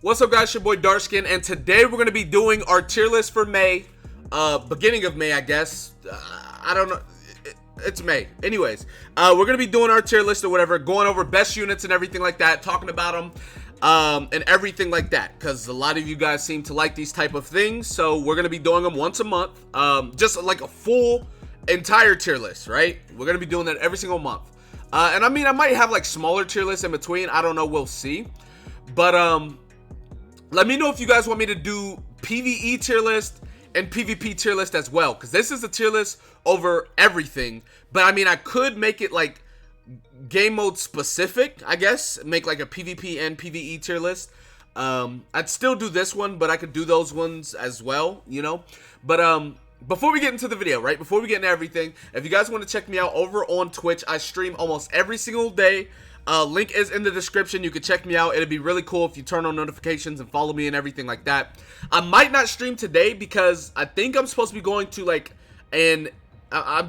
What's up, guys? Your boy Darkskin, and today we're going to be doing our tier list for May. Beginning of May, I guess. I don't know. It's May. Anyways, we're going to be doing our tier list or whatever, going over best units and everything like that, talking about them, and everything like that, because a lot of you guys seem to like these type of things, so we're going to be doing them once a month, just like a full entire tier list, right? We're going to be doing that every single month. And I mean, I might have like smaller tier lists in between. I don't know. We'll see. But, let me know if you guys want me to do PvE tier list and PvP tier list as well, because this is a tier list over everything. But I mean, I could make it like game mode specific, I guess, make like a PvP and PvE tier list. I'd still do this one, but I could do those ones as well, you know. But before we get into the video, right, before we get into everything, if you guys want to check me out over on Twitch, I stream almost every single day. Link is in the description. You can check me out. It'd be really cool if you turn on notifications and follow me and everything like that. I might not stream today because I think I'm supposed to be going to like I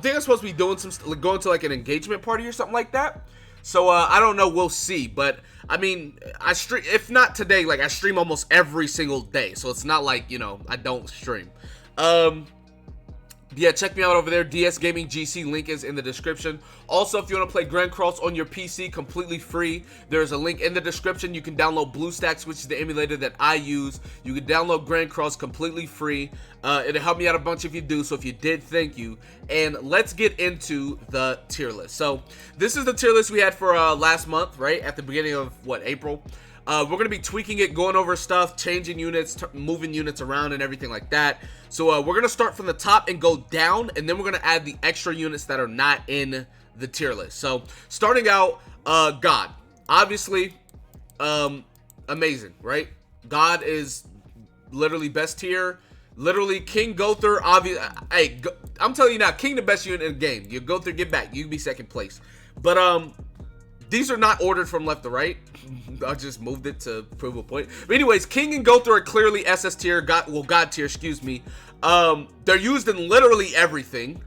think I'm supposed to be doing some going to like an engagement party or something like that. So I don't know. We'll see. But I mean, I stream, if not today, like I stream almost every single day. So it's not like, you know, I don't stream. Yeah, check me out over there. DSGaming GC, link is in the description. Also, if you want to play Grand Cross on your PC completely free, there's a link in the description. You can download BlueStacks, which is the emulator that I use. You can download Grand Cross completely free. It'll help me out a bunch if you do. So if you did, thank you. And let's get into the tier list. So this is the tier list we had for last month, right? At the beginning of, what, April? We're going to be tweaking it, going over stuff, changing units, moving units around and everything like that. So we're going to start from the top and go down, and then we're going to add the extra units that are not in the tier list. So starting out, God. Obviously, amazing, right? God is literally best tier. Literally, King Gother, hey, I'm telling you now, King the best unit in the game. You Gother, get back. You can be second place. But, these are not ordered from left to right. I just moved it to prove a point. But anyways, King and Gother are clearly SS tier. God tier, excuse me. They're used in literally everything.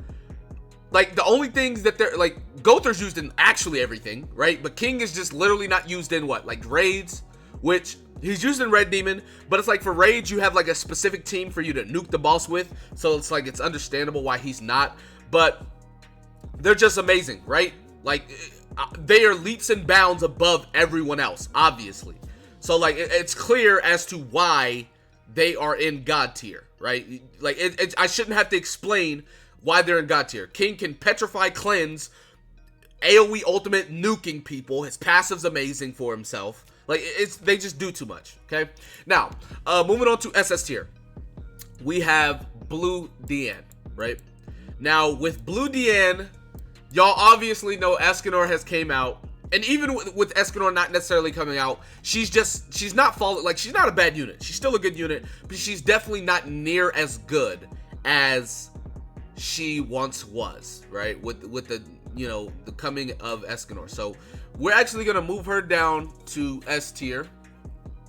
Like, the only things that they're, like, Gother's used in actually everything, right? But King is just literally not used in what? Like, raids, which he's used in Red Demon. But it's like, for raids, you have, like, a specific team for you to nuke the boss with. So it's like, it's understandable why he's not. But they're just amazing, right? Like, they are leaps and bounds above everyone else, obviously. So, like, it's clear as to why they are in God tier, right? Like, I shouldn't have to explain why they're in God tier. King can petrify, cleanse, AoE ultimate nuking people. His passive's amazing for himself. Like, they just do too much, okay? Now, moving on to SS tier. We have Blue Diane, right? Now, with Blue Diane, y'all obviously know Escanor has came out, and even with Escanor not necessarily coming out, she's not falling, like, she's not a bad unit. She's still a good unit, but she's definitely not near as good as she once was, right? With the, you know, the coming of Escanor. So we're actually going to move her down to S tier,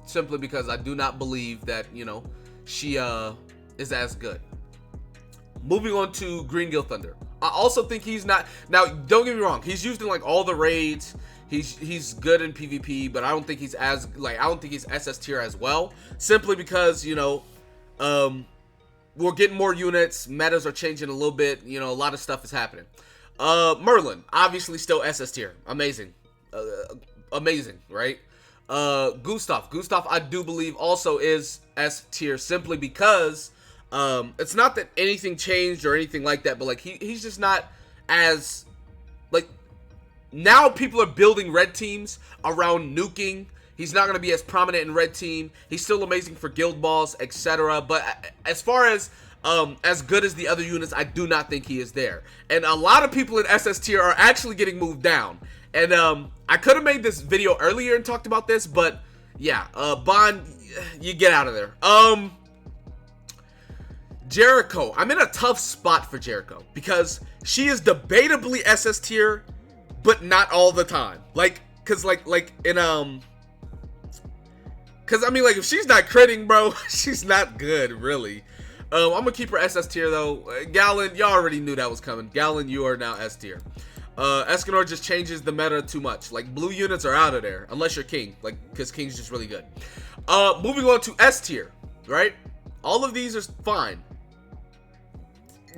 simply because I do not believe that, you know, she is as good. Moving on to Green Gill Thunder. I also think he's not, now don't get me wrong, he's used in like all the raids, he's good in PvP, but I don't think he's as, like, I don't think he's SS tier as well, simply because, you know, we're getting more units, metas are changing a little bit, you know, a lot of stuff is happening. Merlin, obviously still SS tier, amazing, amazing, right? Gustav I do believe also is S tier, simply because it's not that anything changed or anything like that, but like he's just not as, like, now people are building red teams around nuking. He's not going to be as prominent in red team. He's still amazing for guild balls, etc. But as far as good as the other units, I do not think he is there. And a lot of people in SS tier are actually getting moved down. And I could have made this video earlier and talked about this, but yeah, Bond, you get out of there. Jericho, I'm in a tough spot for Jericho because she is debatably SS tier, but not all the time. Like, cause like in cause I mean, like, if she's not critting, bro, she's not good, really. I'm gonna keep her SS tier though. Gallon, y'all already knew that was coming. Gallon, you are now S tier. Escanor just changes the meta too much. Like, blue units are out of there unless you're King, like, because King's just really good. Moving on to S tier, right? All of these are fine.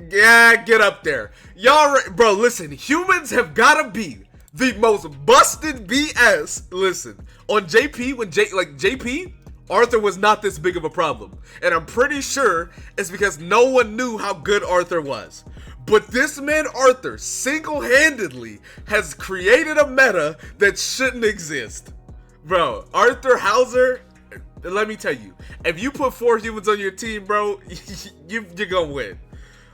Yeah, get up there. Y'all, bro, listen, humans have gotta be the most busted BS. Listen, on JP, when JP, Arthur was not this big of a problem. And I'm pretty sure it's because no one knew how good Arthur was. But this man, Arthur, single-handedly has created a meta that shouldn't exist. Bro, Arthur Hauser, let me tell you, if you put 4 humans on your team, bro, you're gonna win.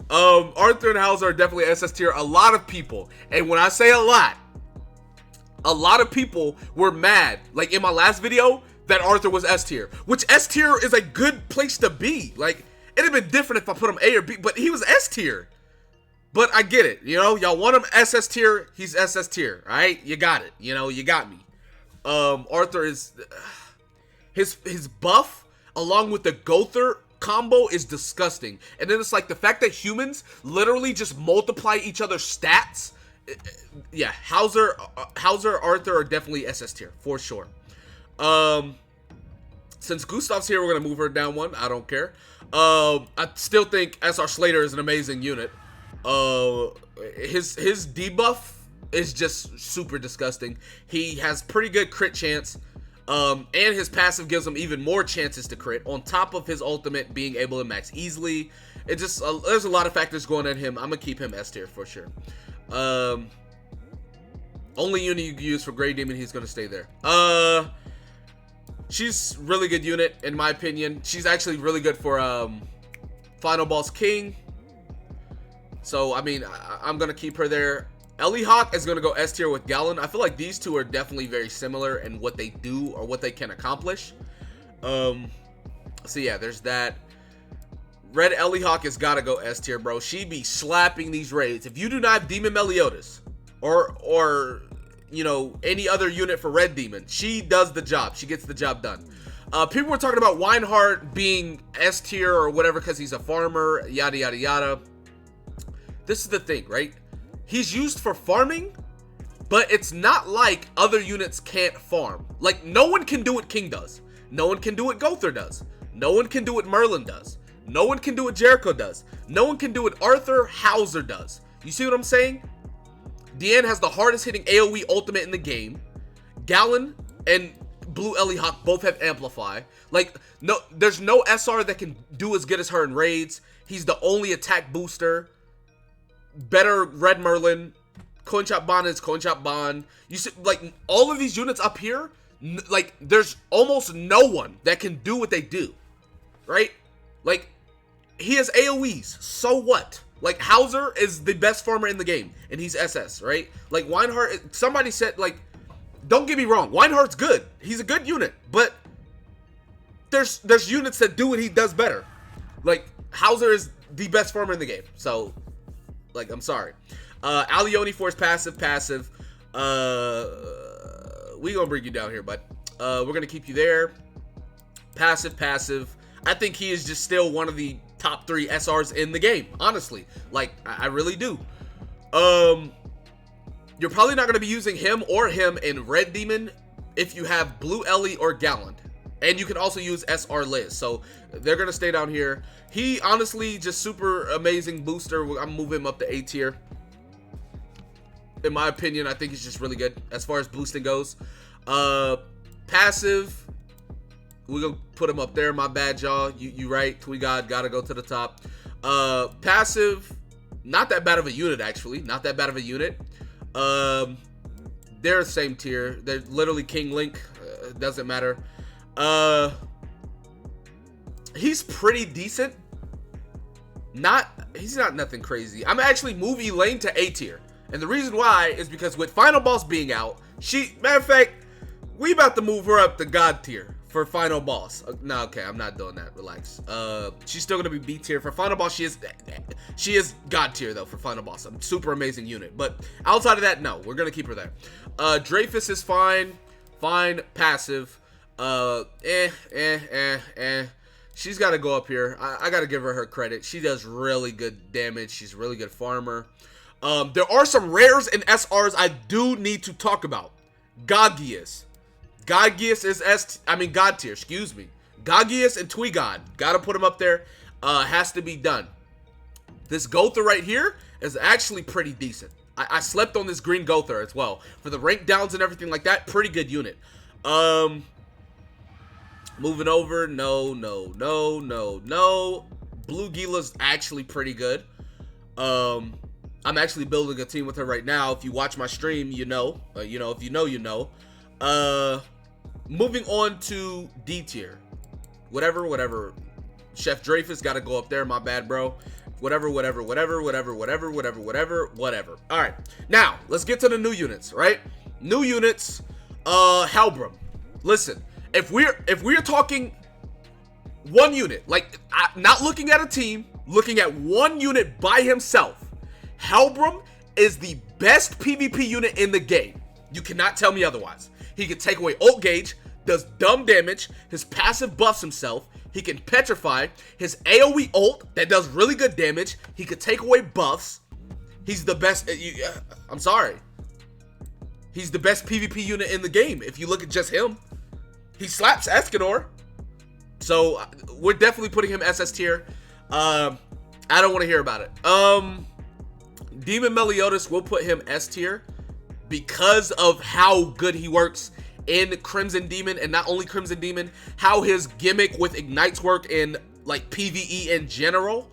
Arthur and Hauser are definitely SS tier. A lot of people, and when I say a lot of people were mad, like in my last video, that Arthur was S tier, which S tier is a good place to be. Like, it'd have been different if I put him A or B, but he was S tier. But I get it, you know, y'all want him SS tier, he's SS tier, all right? You got it, you know, you got me. Arthur is, his buff along with the Gother combo is disgusting. And then it's like the fact that humans literally just multiply each other's stats. Yeah, Hauser, Arthur are definitely SS tier for sure. Since Gustav's here, we're gonna move her down one. I don't care. I still think SR Slater is an amazing unit. His debuff is just super disgusting. He has pretty good crit chance. And his passive gives him even more chances to crit, on top of his ultimate being able to max easily. It just, there's a lot of factors going on him. I'm gonna keep him S tier for sure. Only unit you can use for Grey Demon, he's gonna stay there. She's really good unit, in my opinion. She's actually really good for, Final Boss King. So, I mean, I'm gonna keep her there. Ellie Hawk is going to go S tier with Gallon. I feel like these two are definitely very similar in what they do or what they can accomplish. So yeah, there's that. Red Ellie Hawk has got to go S tier, bro. She be slapping these raids. If you do not have Demon Meliodas or you know, any other unit for Red Demon, she does the job. She gets the job done. People were talking about Weinhardt being S tier or whatever because he's a farmer, yada, yada, yada. This is the thing, right? He's used for farming, but it's not like other units can't farm. Like, no one can do what King does. No one can do what Gother does. No one can do what Merlin does. No one can do what Jericho does. No one can do what Arthur Hauser does. You see what I'm saying? Deanne has the hardest hitting AoE ultimate in the game. Gallon and Blue Ellie Hawk both have Amplify. Like, no, there's no SR that can do as good as her in raids. He's the only attack booster. Better Red Merlin. Coin Chop Bond is Coin Chop Bond. You see, like, all of these units up here, like, there's almost no one that can do what they do, right? Like, he has AoEs, so what? Like, Hauser is the best farmer in the game, and he's SS, right? Like, Weinhardt, somebody said, like, don't get me wrong, Weinhardt's good. He's a good unit, but there's units that do what he does better. Like, Hauser is the best farmer in the game, so... like, I'm sorry. Alioni for his passive. We gonna bring you down here, bud. We're gonna keep you there. Passive. I think he is just still one of the top 3 SRs in the game, honestly. Like, I really do. You're probably not gonna be using him in Red Demon if you have Blue Ellie or Gallant. And you can also use SR Liz. So they're going to stay down here. He, honestly, just super amazing booster. I'm moving him up to A tier. In my opinion, I think he's just really good as far as boosting goes. Passive. We're going to put him up there. My bad, y'all. You right. We gotta go to the top. Passive. Not that bad of a unit, actually. Not that bad of a unit. They're the same tier. They're literally King Link. Doesn't matter. He's pretty decent. He's not nothing crazy. I'm actually move Elaine to A tier. And the reason why is because with Final Boss being out, matter of fact, we about to move her up to God tier for Final Boss. No, okay, I'm not doing that. Relax. She's still gonna be B tier for Final Boss. She is God tier though for Final Boss. A super amazing unit. But outside of that, no, we're gonna keep her there. Dreyfus is fine. Passive. She's got to go up here. I got to give her credit. She does really good damage. She's a really good farmer. There are some rares and SRs I do need to talk about. Gagius. Gagius is God tier, excuse me. Gagius and Tweegod. Gotta put him up there. Has to be done. This Gother right here is actually pretty decent. I slept on this green Gother as well. For the rank downs and everything like that, pretty good unit. Moving over. No. Blue Gila's actually pretty good. I'm actually building a team with her right now. If you watch my stream, you know. If you know, you know. Moving on to D tier. Whatever. Chef Dreyfus got to go up there. My bad, bro. Whatever. All right. Now, let's get to the new units, right? New units. Halbram. Listen, if we're talking one unit, like not looking at a team, looking at one unit by himself, Halbram is the best PvP unit in the game. You cannot tell me otherwise. He can take away ult gauge, does dumb damage, his passive buffs himself, he can petrify, his AoE ult that does really good damage, he could take away buffs. He's the best. I'm sorry. He's the best PvP unit in the game if you look at just him. He slaps Escanor. So we're definitely putting him SS tier. I don't want to hear about it. Demon Meliodas, will put him S tier because of how good he works in Crimson Demon, and not only Crimson Demon, how his gimmick with ignites work in like PvE in general.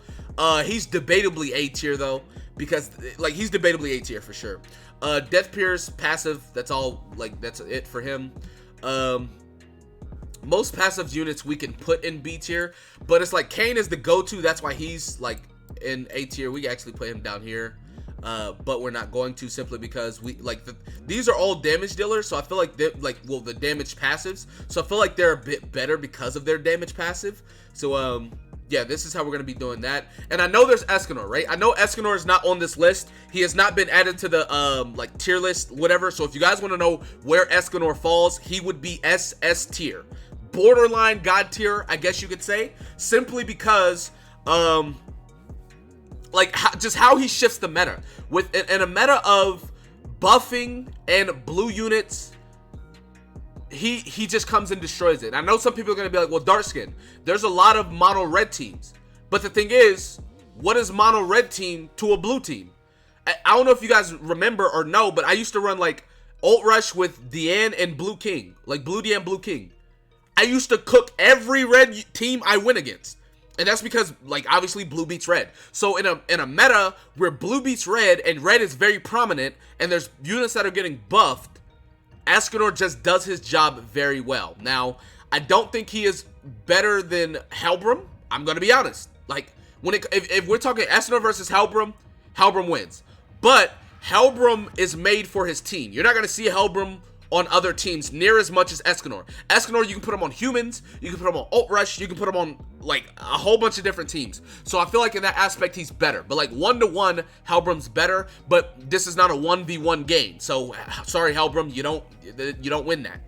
He's debatably A tier though, because like he's debatably A tier for sure. Death Pierce passive, that's all, like that's it for him. Most passive units we can put in B tier, but it's like Kane is the go-to. That's why he's like in A tier. We actually play him down here, but we're not going to, simply because we like these are all damage dealers. So I feel like the damage passives. So I feel like they're a bit better because of their damage passive. So yeah, this is how we're gonna be doing that. And I know there's Escanor, right? I know Escanor is not on this list. He has not been added to the like tier list, whatever. So if you guys want to know where Escanor falls, he would be SS tier. Borderline god tier, I guess you could say, simply because like just how he shifts the meta with in a meta of buffing and blue units. He just comes and destroys it. I know some people are gonna be like, well, dark skin, there's a lot of mono red teams, but the thing is, what is mono red team to a blue team? I don't know if you guys remember or know, but I used to run like ult rush with Diane and Blue King, like Blue Diane, Blue King. I used to cook every red team I win against. And that's because, like, obviously blue beats red. So in a meta where blue beats red and red is very prominent and there's units that are getting buffed, Escanor just does his job very well. Now, I don't think he is better than Halbram. I'm going to be honest. Like, if we're talking Escanor versus Halbram, Halbram wins. But Halbram is made for his team. You're not going to see Halbram on other teams near as much as Escanor. Escanor, you can put him on humans, you can put him on ult rush, you can put him on like a whole bunch of different teams. So I feel like in that aspect he's better. But like 1-to-1, Halbram's better, but this is not a 1v1 game. So sorry Halbram, you don't win that.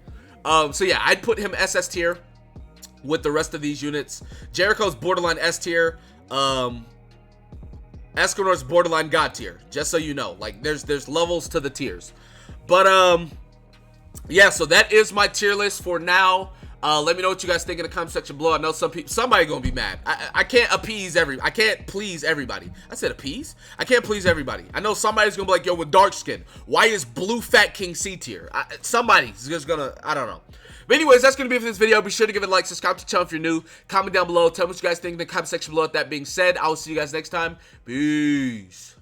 So yeah, I'd put him SS tier with the rest of these units. Jericho's borderline S tier. Escanor's borderline god tier, just so you know. Like there's levels to the tiers. But yeah, so that is my tier list for now. Let me know what you guys think in the comment section below. I know somebody gonna be mad. I can't I can't please everybody. I said appease? I can't please everybody. I know somebody's gonna be like, yo, with dark skin, why is Blue Fat King C tier? Somebody's just gonna, I don't know. But anyways, that's gonna be it for this video. Be sure to give it a like, subscribe to the channel if you're new. Comment down below. Tell me what you guys think in the comment section below. With that being said, I will see you guys next time. Peace.